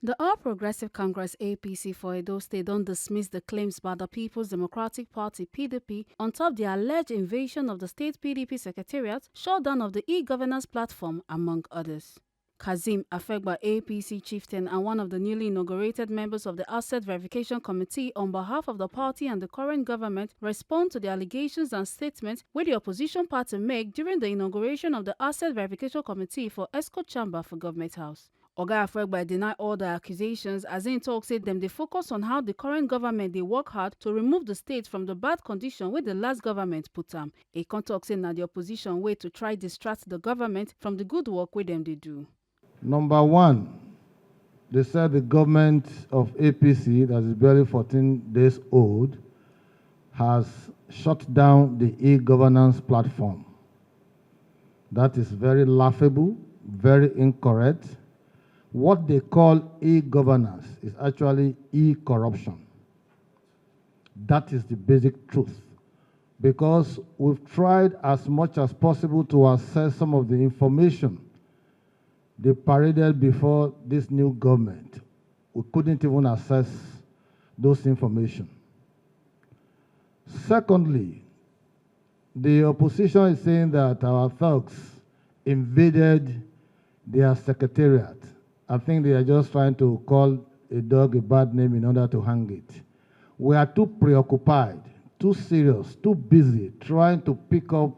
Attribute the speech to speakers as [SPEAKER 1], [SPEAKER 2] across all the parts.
[SPEAKER 1] The All Progressive Congress APC for Edo State don't dismiss the claims by the People's Democratic Party PDP on top the alleged invasion of the state PDP secretariat, shutdown of the e-governance platform, among others. Kazeem Afegbua, APC chieftain and one of the newly inaugurated members of the Asset Verification Committee on behalf of the party and the current government, respond to the allegations and statements which the opposition party make during the inauguration of the Asset Verification Committee for Esco Chamber for Government House. Oga Afegbua denied all the accusations as in talk said them they focus on how the current government they work hard to remove the state from the bad condition where the last government put them. A talk said that the opposition way to try distract the government from the good work with them they do.
[SPEAKER 2] Number one, they said the government of APC, that is barely 14 days old, has shut down the e-governance platform. That is very laughable, very incorrect. What they call e-governance is actually e-corruption. That is the basic truth. Because we've tried as much as possible to assess some of the information they paraded before this new government. We couldn't even assess those information. Secondly, the opposition is saying that our thugs invaded their secretariat. I think they are just trying to call a dog a bad name in order to hang it. We are too preoccupied, too serious, too busy trying to pick up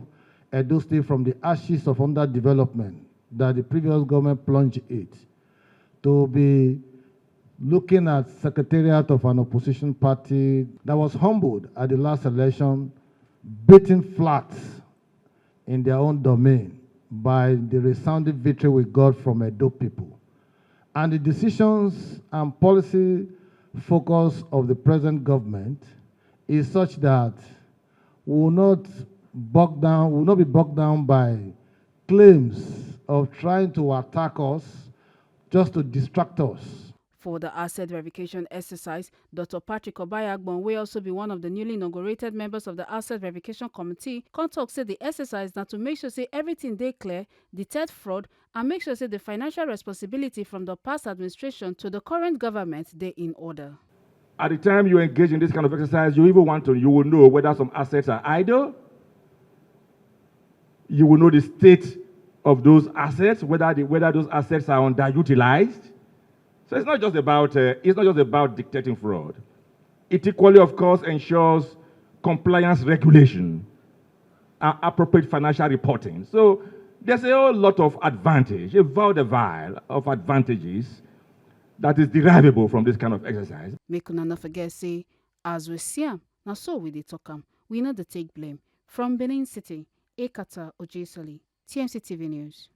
[SPEAKER 2] Edo State from the ashes of underdevelopment that the previous government plunged it, to be looking at secretariat of an opposition party that was humbled at the last election, beaten flat in their own domain by the resounding victory we got from Edo people. And the decisions and policy focus of the present government is such that we will not be bogged down by claims of trying to attack us just to distract us.
[SPEAKER 1] For the asset verification exercise, Dr. Patrick Obayagbon will also be one of the newly inaugurated members of the Asset Verification Committee. Contact said the exercise now to make sure say everything they clear, detect fraud, and make sure say the financial responsibility from the past administration to the current government they in order.
[SPEAKER 3] At the time you engage in this kind of exercise, you will know whether some assets are idle. You will know the state of those assets, whether those assets are underutilized. So it's not just about dictating fraud. It equally, of course, ensures compliance regulation and appropriate financial reporting. So there's a whole lot of advantage, a vaudeville of advantages that is derivable from this kind of exercise.
[SPEAKER 1] Make una not forget say, as we see am, now so we dey talk am, we know the take blame. From Benin City, Ekata Ojesoli, TMC TV News.